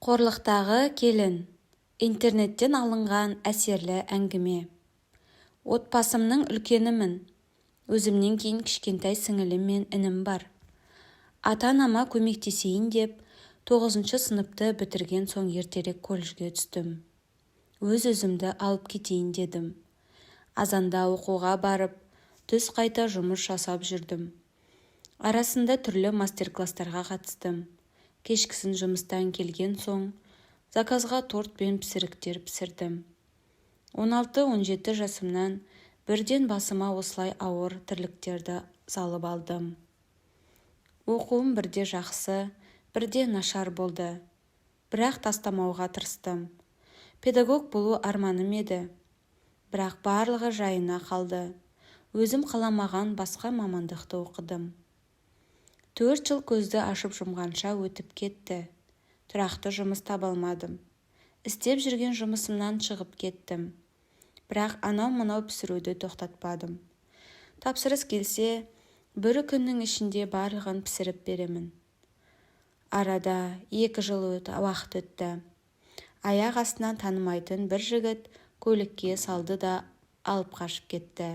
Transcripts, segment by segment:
Қорлықтағы келін. Интернеттен алынған әсерлі әңгіме. Отбасымның үлкенімін. Өзімнен кейін кішкентай сіңілім мен інім бар. Ата-анама көмектесейін деп 9 сыныпты бітірген соң ертерек колледжге түстім. Өз-өзімді алып кетейін дедім. Азанда оқуға барып, түс қайта жұмыс жасап жүрдім. Арасында түрлі мастер-класстарға қатыстым. Кешкісін жұмыстан келген соң заказға торт пен пісіріктер пісірдім. 16-17 жасымнан бірден басыма осылай ауыр тірліктерді салып алдым. Оқуым бірде жақсы, бірде нашар болды. Бірақ тастамауға тырыстым. Педагог болу арманым еді. Бірақ барлығы жайына қалды. Өзім қаламаған басқа мамандықты оқыдым. 4 жыл көзді ашып жұмғанша өтіп кетті. Тұрақты жұмыс таба алмадым. Істеп жүрген жұмысымнан шығып кеттім. Бірақ анау-мынау пісіруді тоқтатпадым. Тапсырыс келсе, бір күннің ішінде барлығын пісіріп беремін. Арада 2 жыл уақыт өтті. Аяқ астынан танымайтын бір жігіт көлікке салды да алып қашып кетті.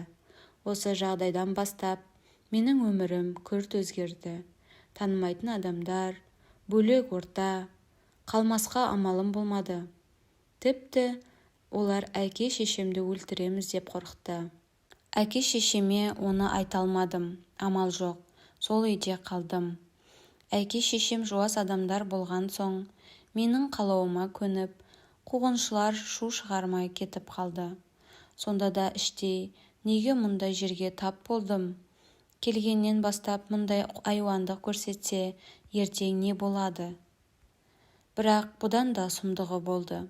Осы жағдайдан бастап менің өмірім күрт өзгерді. Танымайтын адамдар, бөлек орта, қалмасқа амалым болмады. Тіпті олар әке-шешемді өлтіреміз деп қорқытты. Әке-шешеме оны айта алмадым. Амал жоқ, сол үйде қалдым. Әке-шешем жуас адамдар болған соң, менің қалауыма көніп, қуғыншылар шу шығармай кетіп қалды. Сонда да іштей, неге мұндай жерге тап болдым? Келгеннен бастап мұндай айуандық көрсетсе, ертең не болады? Бірақ бұдан да сұмдығы болды.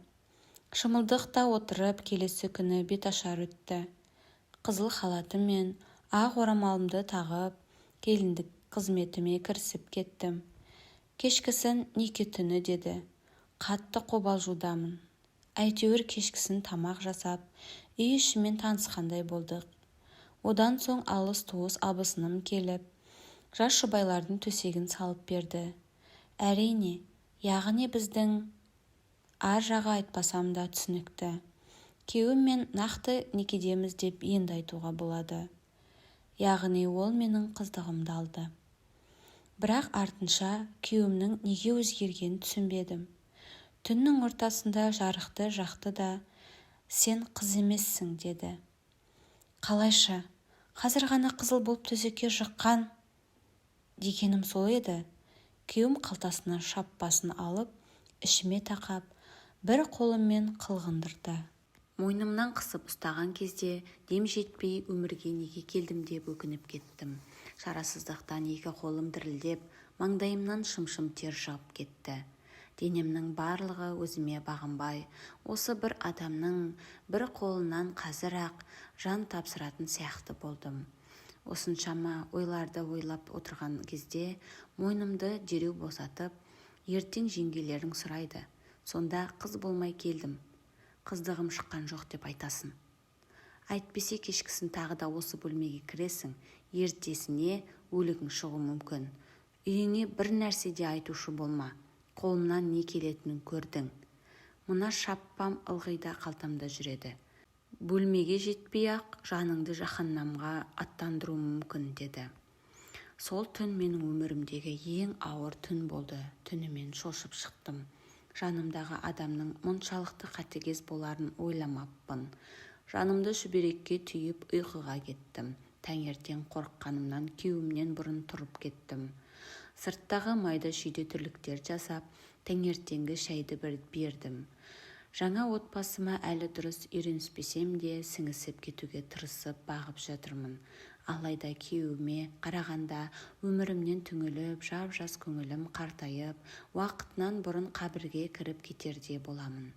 Шымылдықта отырып, келесі күні беташар өтті. Қызыл халатым мен ақ орамалымды тағып, келіндік қызметіме кірісіп кеттім. Кешкісін неке түні деді. Қатты қобалжудамын. Әйтеуір кешкісін тамақ жасап, үй ішімен танысқандай болдық. Одан соң алыс-туыс абысыным келіп, жас жұбайлардың төсегін салып берді. Әрине, яғни біздің ар жағы айтпасам да түсінікті. Күйеуім мен нақты некедеміз деп енді айтуға болады. Яғни ол менің қыздығымды алды. Бірақ артынша күйеуімнің неге өзгергенін түсінбедім. Түннің ортасында жарықты жақты да, сен қыз емессің деді. Қалайша, қазір ғана қызыл болып төсекке жыққан дегенім сол еді. Күйеуім қалтасынан шаппасын алып, ішіме тақап, бір қолыммен қылғындырды. Мойнымнан қысып ұстаған кезде дем жетпей өмірге неге келдім деп өкініп кеттім. Шарасыздықтан 2 қолым дірілдеп, маңдайымнан шым-шым тер шығып кетті. Денемнің барлығы өзіме бағынбай, осы бір адамның бір қолынан қазір-ақ жан тапсыратын сияқты болдым. Осыншама ойларды ойлап отырған кезде мойнымды дереу босатып, ертең жеңгелерің сұрайды. Сонда қыз болмай келдім. Қыздығым шыққан жоқ деп айтасын. Әйтпесе кешкісін тағы да осы бөлмеге кіресің, ертесіне өлігің шығу мүмкін. Үйіңе бір нәрсе де айтушы болма. Қолымнан не келетінін көрдің. Мына шаппам ылғи да қалтамда жүреді. Бөлмеге жетпей-ақ жаныңды жаһаннамға аттандыру мүмкін деді. Сол түн менің өмірімдегі ең ауыр түн болды. Түнімен шошып шықтым. Жанымдағы адамның мұншалықты қатыгез боларын ойламаппын. Жанымды шүберекке түйіп ұйқыға кеттім. Таңертең қорыққанымнан күйеуімнен бұрын тұрып кеттім. Сырттағы майда шүйде тірліктер жасап, таңертеңгі шайды бердім. Жаңа отбасыма әлі дұрыс үйреніспесем де сіңісіп кетуге тырысып бағып жатырмын. Алайда күйеуіме қарағанда өмірімнен түңіліп, жап-жас көңілім қартайып, уақытынан бұрын қабірге кіріп кетерде боламын.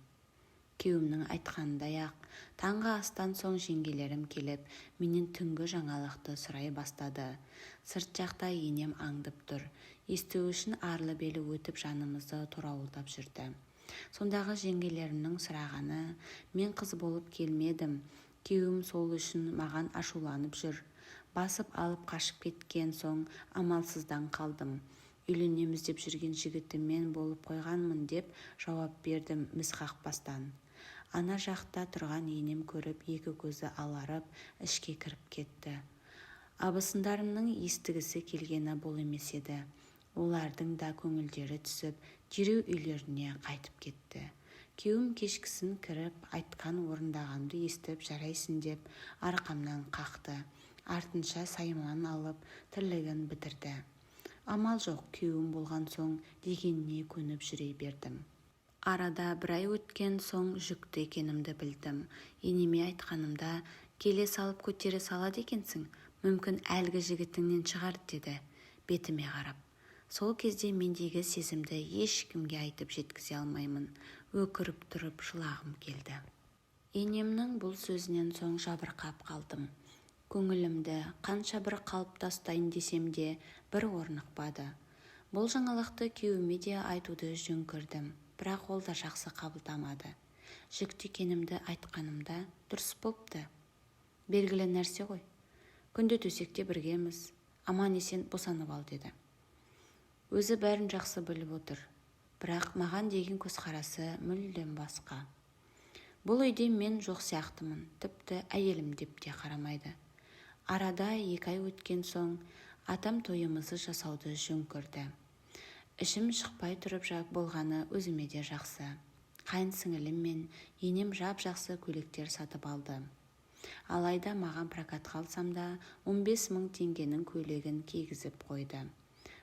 Күйеуімнің айтқанындай-ақ, таңғы астан соң жеңгелерім келіп, менен түнгі жаңалықты сұрай бастады. Сырт жақта енем аңдып тұр. Есту үшін арлы-белі өтіп жанымызды торауылдап жүрді. Сондағы жеңгелерімнің сұрағаны, мен қыз болып келмедім. Күйеуім сол үшін маған ашуланып жүр. Басып алып қашып кеткен соң амалсыздан қалдым. үйленеміз деп жүрген жігіті мен болып қойғанмын деп жауап бердім міз қақпастан. Ана жақта тұрған енем көріп екі көзі аларып ішке кіріп кетті. Абысындарымның естігісі келгені бұл емес еді. Олардың да көңілдері түсіп, дереу үйлеріне қайтып кетті. Күйеуім кешкісін кіріп, айтқан орындағанды естіп жарайсың деп арқамнан қақты. Артынша сайман алып, тірлігін бітірді. Амал жоқ, күйеуім болған соң дегеніне көніп жүре бердім. Арада бір ай өткен соң жүкті екенімді білдім. Енеме айтқанымда, келе салып көтере салады екенсің, мүмкін әлгі жігітіңнен шығар деді, бетіме қарап. Сол кезде мендегі сезімді ешкімге айтып жеткізе алмаймын. Өкіріп тұрып жылағым келді. Енемнің бұл сөзінен соң жабырқап қалдым. Көңілімді қанша бір қалыпта ұстайын десем де бір орнықпады. Бұл жаңалықты күйеуіме де айтуды жөн көрдім, бірақ ол да жақсы қабылдамады. Жүкті екенімді айтқанымда дұрыс болыпты. Белгілі нәрсе ғой. Күнде төсекте біргеміз, аман есен босанып ал деді. Өзі бәрін жақсы біліп отыр, бірақ маған деген көзқарасы мүлдем басқа. Бұл үйде мен жоқ сияқтымын, тіпті әйелім деп те қарамайды. Арада 2 ай өткен соң атам тойымызды жасауды жөн көрді. Ішім шықпай тұрып болғаны өзіме де жақсы. Қайын сіңілім мен енем жап-жақсы көйлектер сатып алды. Алайда маған прокатқа алсам да 15 000 теңгенің көйлегін кигізіп қойды.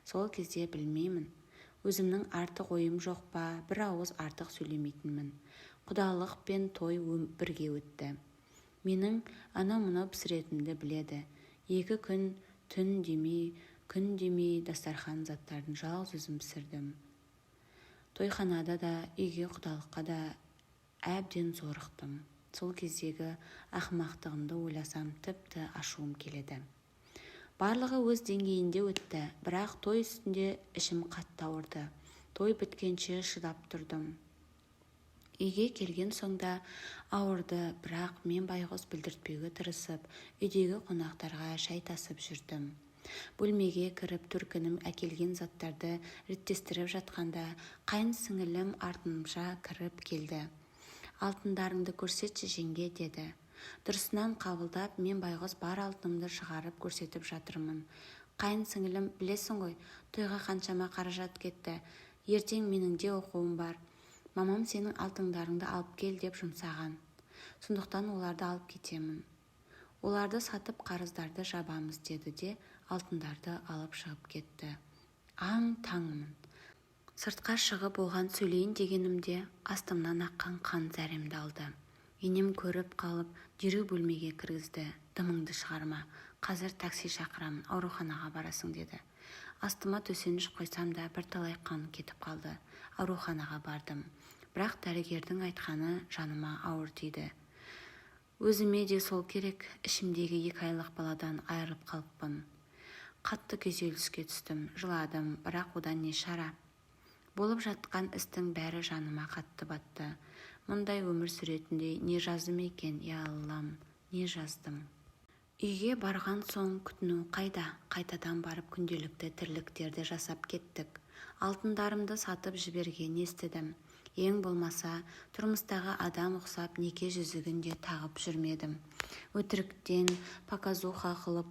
Сол кезде білмеймін, өзімнің артық ойым жоқ па, бір ауыз артық сөйлемейтінмін. Құдалық пен той бірге өтті. Менің анау-мынау пісіретінімді біледі. 2 күн түн демей, күн демей дастархан заттарын жалғыз өзім пісірдім. Тойханада да, үйге құдалыққа да әбден зорықтым. Сол кездегі ақымақтығымды ойласам тіпті ашуым келеді. Барлығы өз деңгейінде өтті, бірақ той үстінде ішім қатты ауырды. Той біткенше шыдап тұрдым. Үйге келген соңда ауырды, бірақ мен байғұс білдіртпеуге тырысып, үйдегі қонақтарға шай тасып жүрдім. Бөлмеге кіріп төркінім әкелген заттарды реттестіріп жатқанда, қайын сіңілім артымша кіріп келді. Алтындарыңды көрсетші жеңге деді. Дұрысынан қабылдап, мен байғұс бар алтынымды шығарып көрсетіп жатырмын. Қайын сіңілім, білесің ғой, тойға қаншама қаражат кетті. Ертең менің де оқуым бар. Мамам сенің алтындарыңды алып кел деп жұмсаған. Сондықтан оларды алып кетемін. Оларды сатып қарыздарды жабамыз деді де алтындарды алып шығып кетті. Аң-таңмын. Сыртқа шығып оған сөйлейін дегенімде астымнан аққан қан зәремді алды. Енем көріп қалып, дереу бөлмеге кіргізді. Дымыңды шығарма, қазір такси шақырамын, ауруханаға барасың деді. Астыма төсеніш қойсам да бірталай қан кетіп қалды. Ауруханаға бардым. Бірақ дәрігердің айтқаны жаныма ауыр тиді. Өзіме де сол керек, ішімдегі 2 айлық баладан айырылып қалыппын. Қатты күйзеліске түстім, жыладым, бірақ одан не шара? Болып жатқан істің бәрі жаныма қатты батты. Мұндай өмір сүретіндей не жаздым екен, я Аллам, не жаздым. Үйге барған соң күтіну қайда? Қайтадан барып күнделікті тірліктерді жасап кеттік. Алтындарымды сатып жіберген естідім. Ең болмаса, тұрмыстағы адам ұқсап неке жүзігінде тағып жүрмедім. Өтіріктен показуха қылып,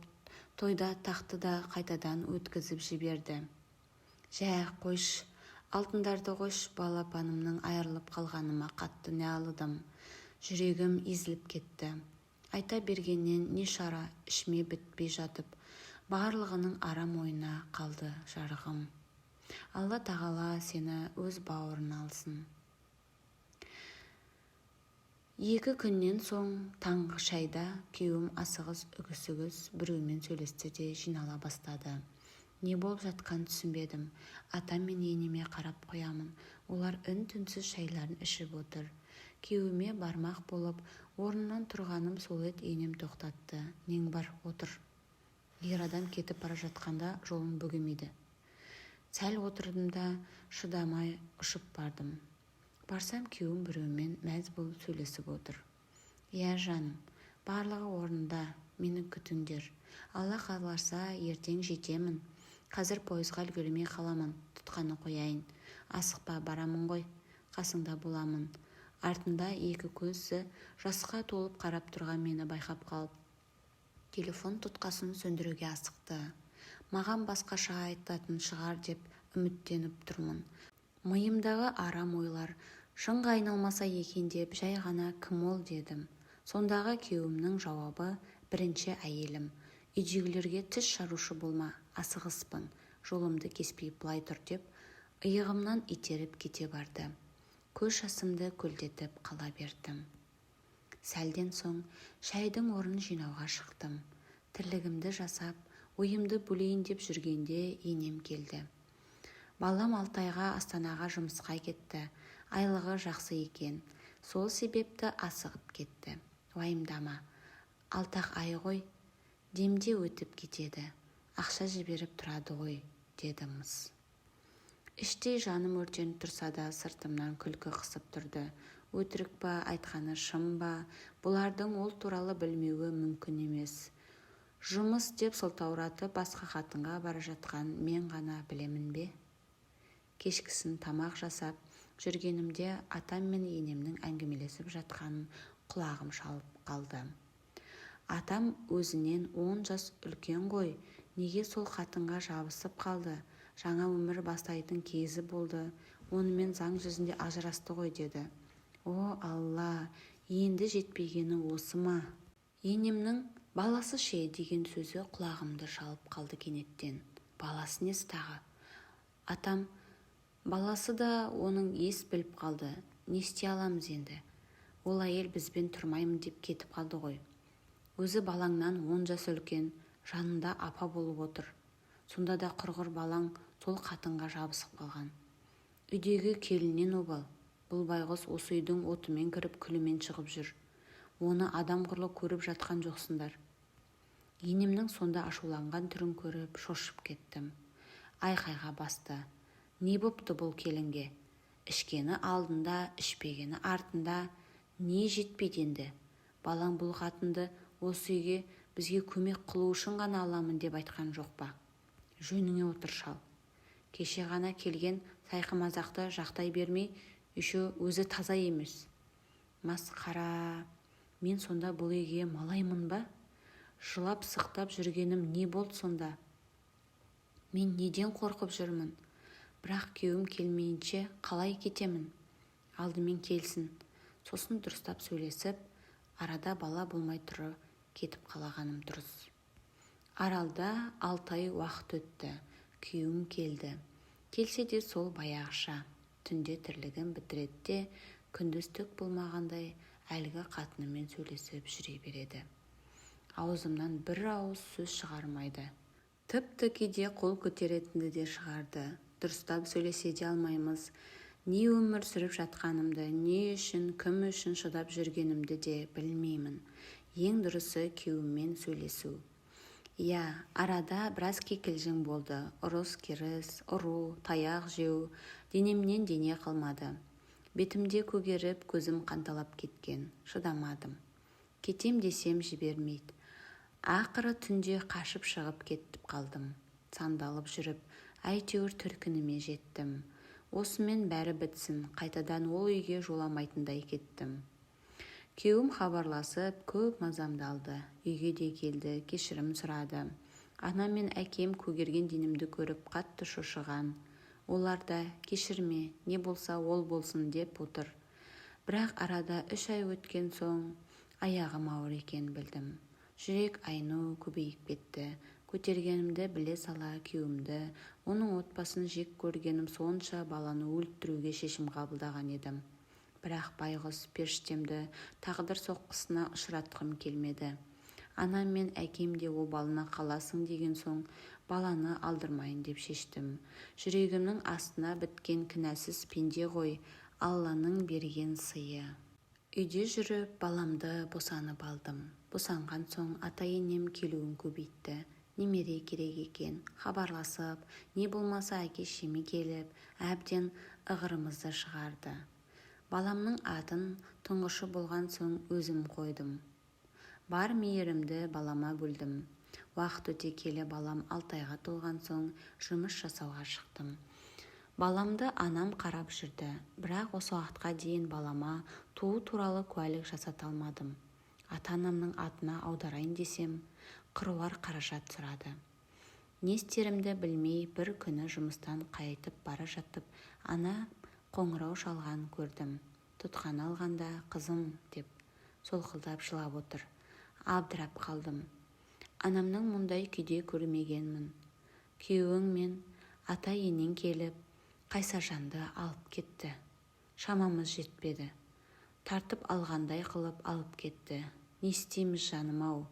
тойда тақты да қайтадан өткізіп жіберді. Жә, қойш, алтындарды қойш, балапанымның айырылып қалғаныма қатты налыдым. Жүрегім езіліп кетті. Айта бергеннен не шара, ішіме бітпей жатып, барлығының арам ойына қалды жарығым. Алла тағала сені өз бауырына алсын. 2 күннен соң таңғы шайда күйеуім асығыс үгіс біреумен сөйлесті де жинала бастады. Не болып жатқан түсінбедім. Атам мен енеме қарап қоямын. Олар үн-түнсіз шайларын ішіп отыр. Күйеуіме бармақ болып, орнынан тұрғаным сол еді, енем тоқтатты. Нең бар, отыр. Ер адам кетіп бара жатқанда жолын бөгемейді. Сәл отырдым да шыдамай ұшып бардым. Барсам күйеуім біреумен мәз болып сөйлесіп отыр. Иә жаным, барлығы орнында, мені күтіңдер. Алла қаласа ертең жетемін. Қазір пойызға үлгермей қаламын, тұтқаны қояйын. Асықпа, барамын ғой, қасыңда боламын. Артында екі көзі жасқа толып қарап тұрған мені байқап қалып, телефон тұтқасын сөндіруге асықты. Маған басқаша айтатын шығар деп үміттеніп тұрмын. Миымдағы арам ойлар шынға айналмаса екен деп жай ғана кім ол дедім. Сондағы күйеуімнің жауабы: бірінші әйелім. Үйдегілерге тіс жарушы болма, асығыспын, жолымды кеспей былай тұр деп иығымнан итеріп кете барды. Көз жасымды көлдетіп қала бердім. Сәлден соң шайдың орнын жинауға шықтым. Тірлігімді жасап, ойымды бөлейін деп жүргенде енем келді. Балам Алтайға, Астанаға жұмысқа кетті. Айлығы жақсы екен. Сол себепті асығып кетті. Уайымдама. Алтақ ай ғой, демде өтіп кетеді. Ақша жіберіп тұрады ғой, деді мыс. Іштей жаным өртеніп тұрса да сыртымнан күлкі қысып тұрды. Өтірік па, айтқаны шын ба, бұлардың ол туралы білмеуі мүмкін емес. Жұмыс деп сылтауратып басқа қатынға бара жатқан мен ғана білемін бе? Кешкісін тамақ жасап жүргенімде атам мен енемнің әңгімелесіп жатқанын құлағым шалып қалды. Атам өзінен 10 жас үлкен ғой, неге сол қатынға жабысып қалды? Жаңа өмір бастайтын кезі болды, онымен заң жүзінде ажырасты ғой, деді. О, Алла, енді жетпегені осы ма? Енемнің баласы ше деген сөзі құлағымды шалып қалды кенеттен. Баласы несі тағы? Атам: баласы да оның ес біліп қалды. Не істей аламыз енді? Ол әйел бізбен тұрмаймын деп кетіп қалды ғой. Өзі балаңнан 10 жас үлкен, жанында апа болып отыр. Сонда да құрғыр балаң сол қатынға жабысып қалған. Үйдегі келіннен обал. Бұл байғұс осы үйдің отымен кіріп күлімен шығып жүр. Оны адам құрлы көріп жатқан жоқсыңдар. Енемнің сонда ашуланған түрін көріп шошып кеттім. Айқайға басты. Не бопты бұл келінге? Ішкені алдында, ішпегені артында. Не жетпейді енді? Балаң бұл қатынды осы үйге бізге көмек қылу үшін ғана аламын деп айтқан жоқ па? Жөніңе отыр, шал. Кеше ғана келген сайқымазақты жақтай бермей, үші өзі таза емес. Масқара. Мен сонда бұл үйге малаймын ба? Жылап сықтап жүргенім не болды сонда? Мен неден қорқып жүрмін? Бірақ күйеуім келмейінше қалай кетемін? Алдымен келсін, сосын дұрыстап сөйлесіп, арада бала болмай тұрып кетіп қалағаным дұрыс. Аралда 6 ай уақыт өтті. Күйеуім келді. Келсе де сол баяғыша. Түнде тірлігін бітіреді де, күндіз түк болмағандай әлгі қатынымен сөйлесіп жүре береді. Аузымнан бір ауыз сөз шығармайды. Тіпті кейде қол көтеретінді де шығарды. Дұрыстап сөйлесе де алмаймыз. Не өмір сүріп жатқанымды, не үшін, кім үшін шыдап жүргенімді де білмеймін. Ең дұрысы күйеуіммен сөйлесу. Я, арада біраз кикілжің болды. Ұрыс-керіс, ұру, таяқ жеу, денемнен дене қалмады. Бетімде көгеріп, көзім қанталап кеткен. Шыдамадым. Кетем десем жібермейді. Ақыры түнде қашып шығып кетіп қалдым. Сандалып жүріп, әйтеуір төркініме жеттім. Осымен бәрі бітсін, қайтадан ол үйге жоламайтындай кеттім. Күйеуім хабарласып, көп мазамды алды. Үйге де келді, кешірім сұрады. Анам мен әкем көгерген денімді көріп қатты шошыған. Олар да кешірме, не болса ол болсын деп отыр. Бірақ арада 3 ай өткен соң аяғым ауыр екен білдім. Жүрек айну көбейіп кетті. Көтергенімді біле сала күйеуімді, оның отбасын жек көргенім сонша баланы өлтіруге шешім қабылдаған едім. Бірақ байғұс періштемді тағдыр соққысына ұшыратқым келмеді. Анам мен әкем де обалына қаласың деген соң баланы алдырмайын деп шештім. Жүрегімнің астына біткен кінәсіз пенде ғой, Алланың берген сыйы. Үйде жүріп баламды босанып алдым. Босанған соң ата-енем келуін көбейтті. Немере керек екен, хабарласып, не болмаса әке-шешеме келіп, әбден ығырымызды шығарды. Баламның атын тұңғышы болған соң өзім қойдым. Бар мейірімді балама бөлдім. Уақыт өте келе балам 6 айға толған соң жұмыс жасауға шықтым. Баламды анам қарап жүрді, бірақ осы уақытқа дейін балама туу туралы куәлік жасата алмадым. Ата-анамның атына аударайын десем, қыруар қаражат сұрады. Не істерімді білмей бір күні жұмыстан қайтып бара жатып, ана қоңырау шалған көрдім. Тұтқаны алғанда қызым деп солқылдап жылап отыр. Абдырап қалдым. Анамның мұндай күйде көрмегенмін. Күйеуің мен ата-енең келіп, Қайсажанды алып кетті. Шамамыз жетпеді. Тартып алғандай қылып алып кетті. Не істейміз жаным-ау?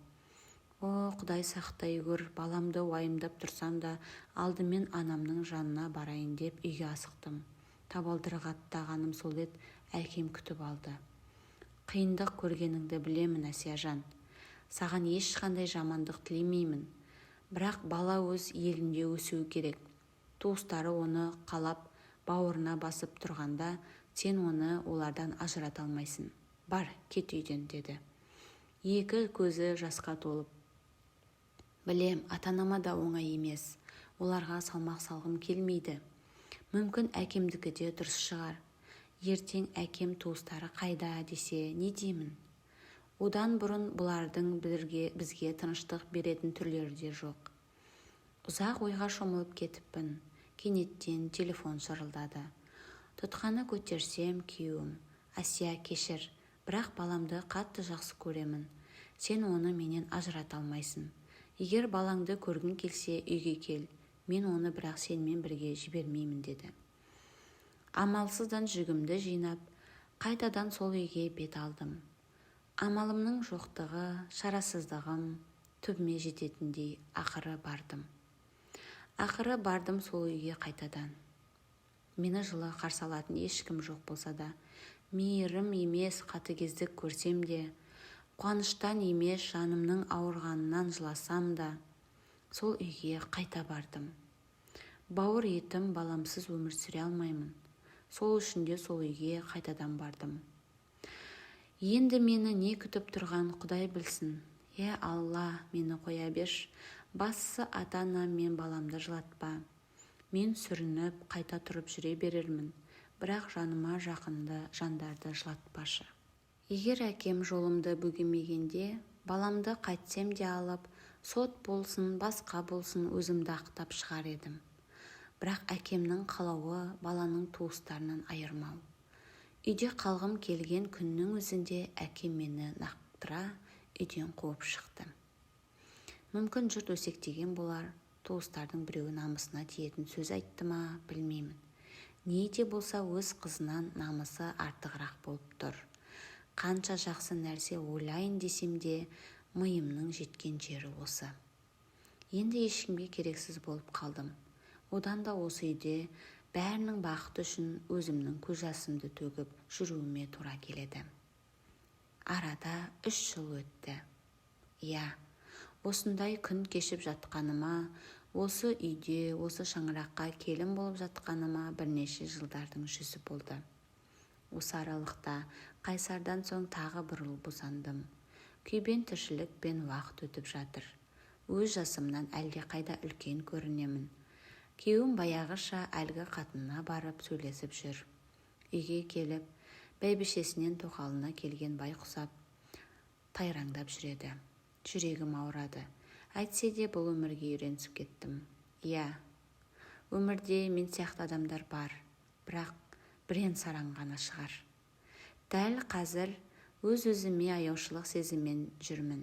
О, Құдай сақтай көр, баламды уайымдап тұрсам да, алдымен анамның жанына барайын деп үйге асықтым. Табалдырық аттағаным сол еді, әкем күтіп алды. Қиындық көргеніңді білемін, Әсияжан. Саған ешқандай жамандық тілемеймін. Бірақ бала өз елінде өсуі керек. Туыстары оны қалап бауырына басып тұрғанда, сен оны олардан ажырата алмайсың. Бар, кет үйден, деді. Екі көзі жасқа толып. Білем, ата-анама да оңай емес. Оларға салмақ салғым келмейді. Мүмкін әкемдікі де дұрыс шығар. Ертең әкем туыстары қайда десе, не деймін? Одан бұрын бұлардың бізге тыныштық беретін түрлері де жоқ. Ұзақ ойға шомылып кетіппін. Кенеттен телефон шырылдады. Тұтқаны көтерсем күйеуім. Асия, кешір, бірақ баламды қатты жақсы көремін. Сен оны менен ажырата алмайсың. Егер балаңды көргің келсе, үйге кел. Мен оны бірақ сенімен бірге жібермеймін, деді. Амалсыздан жүгімді жинап, қайтадан сол үйге бет алдым. Амалымның жоқтығы, шарасыздығым түбіме жететіндей ақыры бардым сол үйге қайтадан. Мені жылы қарсы алатын ешкім жоқ болса да, мейірім емес қатыгездік көрсем де, қуаныштан емес жанымның ауырғанынан жыласам да, сол үйге қайта бардым. Бауыр етім баламсыз өмір сүре алмаймын. Сол үшін де сол үйге қайтадан бардым. Енді мені не күтіп тұрған Құдай білсін. Алла, мені қоя берш. Бастысы ата-анам мен баламды жылатпа. Мен сүрініп, қайта тұрып жүре берермін. Бірақ жаныма жақынды жандарды жылатпашы. Егер әкем жолымды бөгемегенде, баламды қайтсем де алып, сот болсын, басқа болсын, өзімді ақтап шығар едім. Бірақ әкемнің қалауы баланың туыстарынан айырмау. Үйде қалғым келген күннің өзінде әкем мені нақтыра үйден қуып шықты. Мүмкін жұрт өсектеген болар, туыстардың біреуі намысына тиетін сөз айтты ма, білмеймін. Не де болса өз қызынан намысы артығырақ болып тұр. Қанша жақсы нәрсе ойлайын десем де, миымның жеткен жері осы. Енді ешкімге керексіз болып қалдым. Одан да осы үйде бәрінің бақыты үшін өзімнің көз жасымды төгіп жүруіме тура келеді. Арада 3 жыл өтті. Осындай күн кешіп жатқаныма, осы үйде, осы шаңыраққа келін болып жатқаныма бірнеше жылдардың жүзі болды. Осы аралықта Қайсардан соң тағы бір ұл босандым. Күйбен тіршілік пен уақыт өтіп жатыр. Өз жасымнан әлде қайда үлкен көрінемін. Күйеуім баяғыша әлгі қатынына барып сөйлесіп жүр. Үйге келіп, бәйбішесінен тоқалына келген бай құсап, тайраңдап жүреді. Жүрегім ауырады. Әйтсе де бұл өмірге үйренісіп кеттім. Өмірде мен сияқты адамдар бар, бірақ бірен-саран ғана шығар. Дәл қазір өз-өзіме аяушылық сезіммен жүрмін.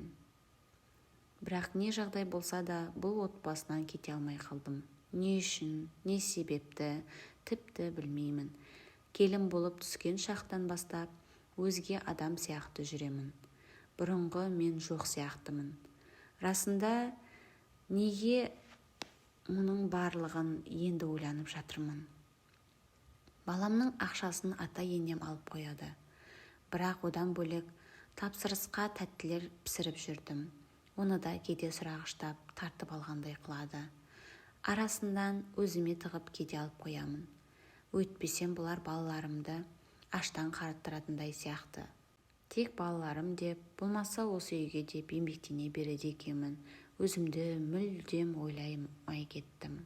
Бірақ не жағдай болса да бұл отбасынан кете алмай қалдым. Не үшін, не себепті, тіпті білмеймін. Келін болып түскен шақтан бастап өзге адам сияқты жүремін. Бұрынғы мен жоқ сияқтымын. Расында неге мұның барлығын енді ойланып жатырмын. Баламның ақшасын ата-енем алып қояды. Бірақ одан бөлек тапсырысқа тәттілер пісіріп жүрдім. Оны да кейде сұрағыштап тартып алғандай қылады. Арасынан өзіме тығып кейде алып қоямын. Өйтпесем бұлар балаларымды аштан қараттыратындай сияқты. Тек балаларым деп, болмаса осы үйге деп еңбектене береді екенмін. өзімді мүлдем ойламай кеттім.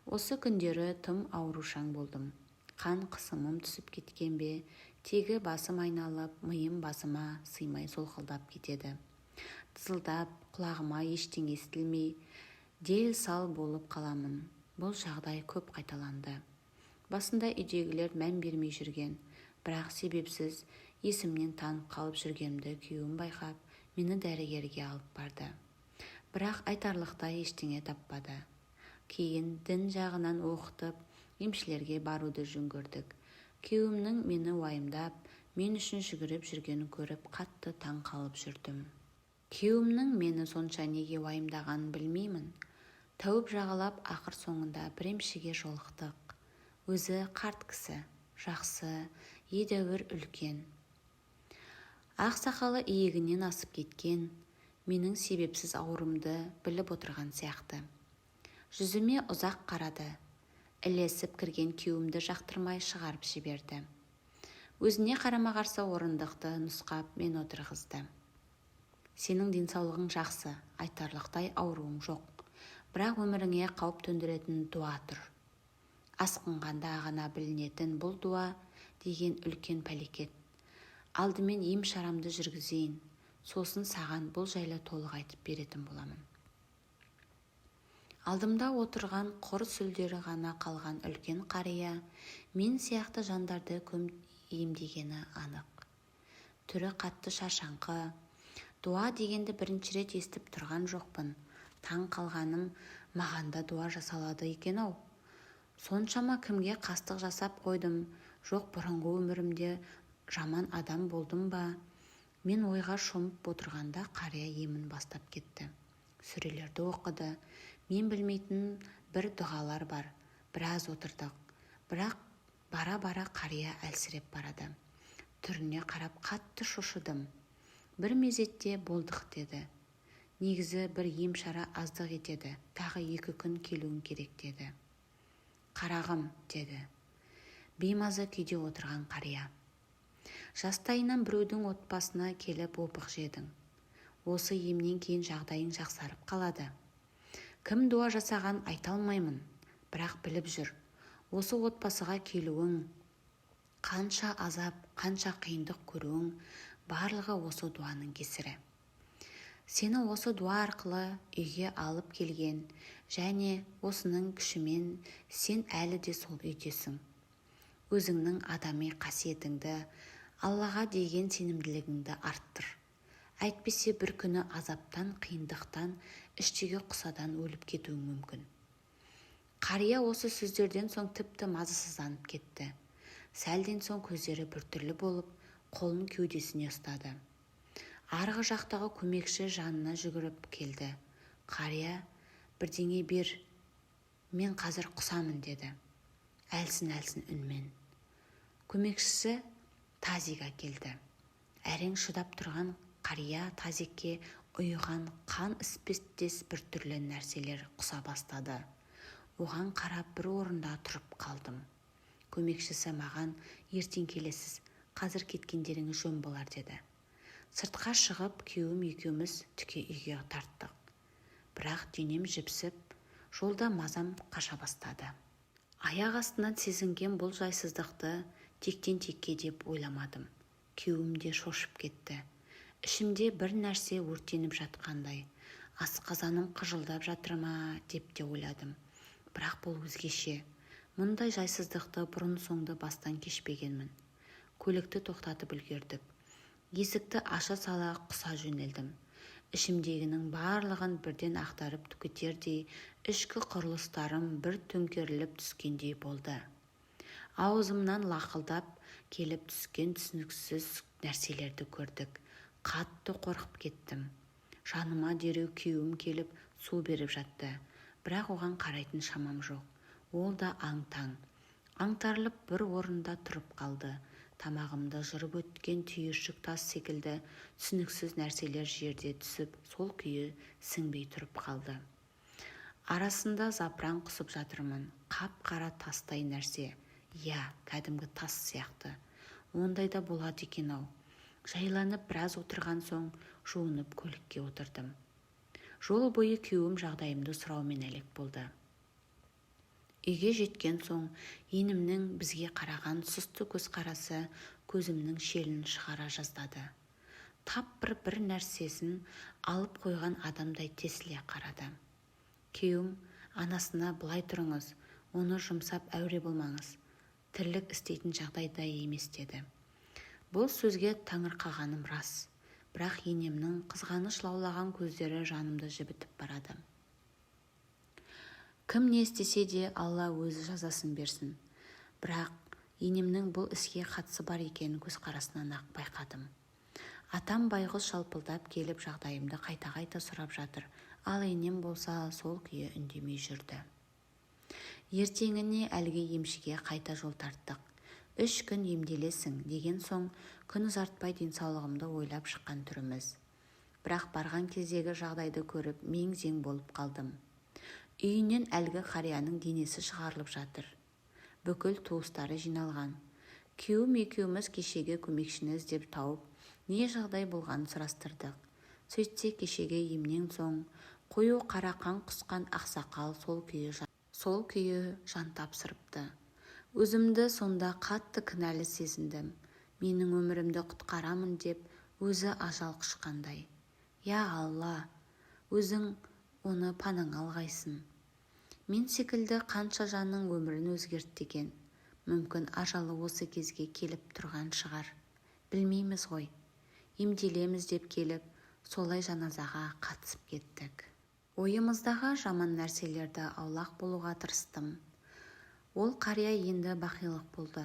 Осы күндері тым аурушаң болдым. Қан қысымым түсіп кеткен бе, тегі басым айналып, миым басыма сыймай солқылдап кетеді. Тызылдап, құлағыма ештеңе естілмей, дел сал болып қаламын. Бұл жағдай көп қайталанды. Басында үйдегілер мән бермей жүрген, бірақ себепсіз есімнен танып қалып жүргенімді күйеуім байқап, мені дәрігерге алып барды. Бірақ айтарлықтай ештеңе таппады. Кейін дін жағынан оқытып, емшілерге баруды жөн көрдік. Күйеуімнің мені уайымдап, мен үшін жүгіріп жүргенін көріп, қатты таң қалып жүрдім. Күйеуімнің мені сонша неге уайымдағанын білмеймін. Тәуіп жағалап, ақыр соңында бір емшіге жолықтық. Өзі қарт кісі, жақсы, едәуір үлкен. Ақ сақалы иегінен асып кеткен, менің себепсіз ауырымды біліп отырған сияқты. Жүзіме ұзақ қарады. Ілесіп кірген күйеуімді жақтырмай шығарып жіберді. Өзіне қарама-қарсы орындықты нұсқап мен отырғызды. Сенің денсаулығың жақсы, айтарлықтай ауруың жоқ. Бірақ өміріңе қауіп төндіретін дуа тұр. Асқынғанда ғана білінетін бұл дуа деген үлкен пәлекет. Алдымен ем шарамды жүргізейін, сосын саған бұл жайлы толық айтып беретін боламын. Алдымда отырған құр сүлдері ғана қалған үлкен қария мен сияқты жандарды кім емдегені анық. Түрі қатты шаршаңқы. Дуа дегенді бірінші рет естіп тұрған жоқпын. Таң қалғаным, мағанда дуа жасалады екен-ау. Соншама кімге қастық жасап қойдым, жоқ бұрынғы өмірімде жаман адам болдым ба? Мен ойға шомып отырғанда қария емін бастап кетті. Сүрелерді оқыды. Мен білмейтін бір дұғалар бар. Біраз отырдық. Бірақ бара-бара қария әлсіреп барады. Түріне қарап қатты шошыдым. Бір мезетте болдық деді. Негізі бір ем шара аздық етеді. Тағы 2 күн келуің керек деді. Қарағым, деді. Беймаза күйде отырған қария. Жастайынан біреудің отбасына келіп опық жедің. Осы емнен кейін жағдайың жақсарып қалады. Кім дуа жасаған айта алмаймын, бірақ біліп жүр. Осы отбасыға келуің, қанша азап, қанша қиындық көруің, барлығы осы дуаның кесірі. Сені осы дуа арқылы үйге алып келген, және осының күшімен сен әлі де сол үйдесің. Өзіңнің адами қасиетіңді, Аллаға деген сенімділігіңді арттыр. Әйтпесе бір күні азаптан, қиындықтан, іштегі құсадан өліп кетуің мүмкін. Қария осы сөздерден соң тіпті мазасызданып кетті. Сәлден соң көздері біртүрлі болып, қолын кеудесіне ұстады. Арғы жақтағы көмекші жанына жүгіріп келді. Қария, бірдеңе бер, мен қазір құсамын деді. Әлсін-әлсін үнмен. Көмекшісі тазиға келді. Әрең шыдап тұрған қария тазекке ұйыған қан іспеттес біртүрлі нәрселер құса бастады. Оған қарап бір орында тұрып қалдым. Көмекшісі маған ертең келесіз, қазір кеткендеріңіз жөн болар деді. Сыртқа шығып күйеуім екеуміз түке үйге тарттық. Бірақ денем жіпсіп, жолда мазам қаша бастады. Аяқ астынан сезінген бұл жайсыздықты тектен текке деп ойламадым. Күйеуім де шошып кетті. Ішімде бір нәрсе өртеніп жатқандай. Асқазаным қыжылдап жатыр ма деп те ойладым. Бірақ бұл өзгеше. Мұндай жайсыздықты бұрын соңды бастан кешпегенмін. Көлікті тоқтатып үлгердік. Есікті аша сала құса жөнелдім. Ішімдегінің барлығын бірден ақтарып түкетердей, ішкі құрылыстарым бір төңкеріліп түскендей болды. Аузымнан лақылдап келіп түскен түсініксіз нәрселерді көрдік. Қатты қорқып кеттім. Жаныма дереу күйеуім келіп су беріп жатты. Бірақ оған қарайтын шамам жоқ. Ол да аң-таң. Аңтарылып бір орында тұрып қалды. Тамағымды жырып өткен түйіршік тас секілді түсініксіз нәрселер жерде түсіп, сол күйі сіңбей тұрып қалды. Арасында запыран құсып жатырмын. Қап-қара тастай нәрсе. Я, кәдімгі тас сияқты. Ондайда болады екен-ау. Жайланып біраз отырған соң жуынып көлікке отырдым. Жол бойы күйеуім жағдайымды сұраумен әлек болды. Үйге жеткен соң енімнің бізге қараған сұсты көзқарасы көзімнің шелін шығара жаздады. Тап бір нәрсесін алып қойған адамдай тесіле қарады. Күйеуім анасына былай тұрыңыз, оны жұмсап әуре болмаңыз, тірлік істейтін жағдайда емес деді. Бұл сөзге таңырқағаным рас, бірақ енемнің қызғаныш лаулаған көздері жанымды жібітіп барады. Кім не істесе де Алла өзі жазасын берсін. Бірақ енемнің бұл іске қатысы бар екенін көзқарасынан ақ байқадым. Атам байғұс жалпылдап келіп жағдайымды қайта сұрап жатыр, ал енем болса сол күйі үндемей жүрді. Ертеңіне әлгі емшіге қайта жол тарттық. 3 күн емделесің деген соң күн ұзартпай денсаулығымды ойлап шыққан түріміз. Бірақ барған кездегі жағдайды көріп мең-зең болып қалдым. Үйінен әлгі қарияның денесі шығарылып жатыр. Бүкіл туыстары жиналған. Күйеуім екеуміз кешеге көмекшіні іздеп тауып, не жағдай болғанын сұрастырдық. Сөйтсе кешеге емнен соң қою қара қан құсқан ақсақал сол күйі жан тапсырыпты. Өзімді сонда қатты кінәлі сезіндім. Менің өмірімді құтқарамын деп өзі ажал құшқандай. Я Алла, өзің оны панаңа алғайсың. Мен секілді қанша жанның өмірін өзгерттеген. Мүмкін ажалы осы кезге келіп тұрған шығар. Білмейміз ғой. Емделеміз деп келіп, солай жаназаға қатысып кеттік. Ойымыздағы жаман нәрселерді аулақ болуға тырыстым. Ол қария енді бақилық болды.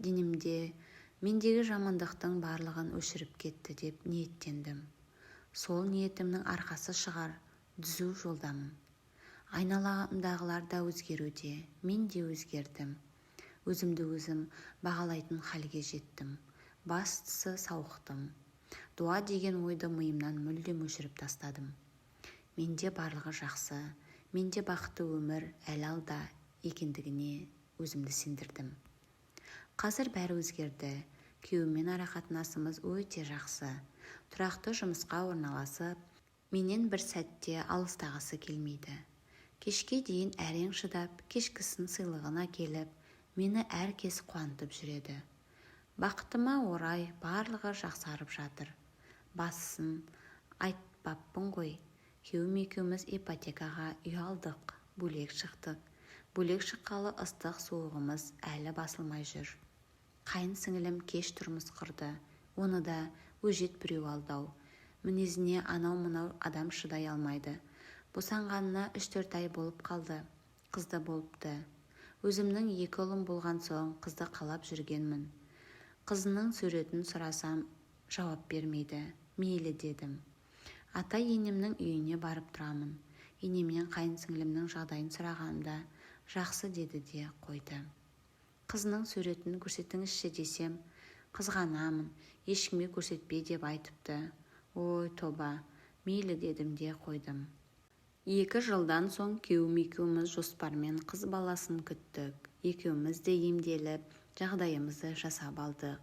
Денімде мендегі жамандықтың барлығын өшіріп кетті деп ниеттендім. Сол ниетімнің арқасы шығар, түзу жолдамын. Айналамдағылар да өзгеруде, мен де өзгердім. Өзімді өзім бағалайтын халге жеттім. Бастысы сауықтым. Дуа деген ойды миымнан мүлдем өшіріп тастадым. Менде барлығы жақсы, менде бақытты өмір әлі алда екендігіне өзімді сендірдім. Қазір бәрі өзгерді. Күйеуіммен арақатынасымыз өте жақсы. Тұрақты жұмысқа орналасып, менен бір сәтте алыстағысы келмейді. Кешке дейін әрең шыдап, кешкісін сыйлығын әкеліп, мені әркез қуантып жүреді. Бақытыма орай барлығы жақсарып жатыр. Басын айтпаппын ғой. Күйеуім екеуміз ипотекаға үй алдық, бөлек шықтық. Бөлек шыққалы ыстық суығымыз әлі басылмай жүр. Қайын сіңілім кеш тұрмыс құрды. Оны да өжет біреу алдау. Мінезіне анау-мынау адам шыдай алмайды. Босанғанына 3-4 ай болып қалды. Қызды болыпты. Өзімнің 2 ұлым болған соң қызды қалап жүргенмін. Қызының суретін сұрасам, жауап бермейді. Мейлі дедім. Ата-енемнің үйіне барып тұрамын. Енемнен қайын сіңілімнің жағдайын сұрағанымда жақсы деді де қойды. Қызының суретін көрсетіңізші десем, қызғанамын, ешкімге көрсетпе деп айтыпты. Ой, тоба, мейлі дедім де қойдым. 2 жылдан соң күйеуім екеуміз жоспармен қыз баласын күттік. Екеуміз де емделіп, жағдайымызды жасап алдық.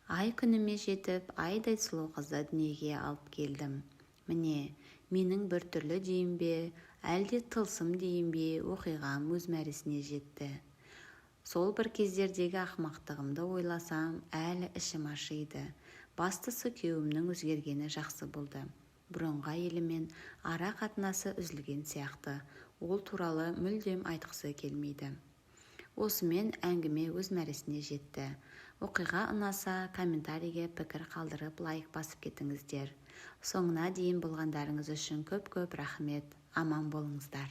Ай күніме жетіп, айдай сұлу қызды дүниеге алып келдім. Міне, менің бір түрлі дейін бе, әлде тылсым дейін бе, оқиғам өз мәресіне жетті. Сол бір кездердегі ақымақтығымды ойласам, әлі ішім ашиды. Бастысы күйеуімнің өзгергені жақсы болды. Бұрынғы әйелімен ара қатынасы үзілген сияқты. Ол туралы мүлдем айтқысы келмейді. Осымен әңгіме өз мәресіне жетті. Оқиға ұнаса, комментарийге пікір қалдырып, лайк басып кетіңіздер. Соңына дейін болғандарыңыз үшін көп-көп рахмет. Аман болыңыздар.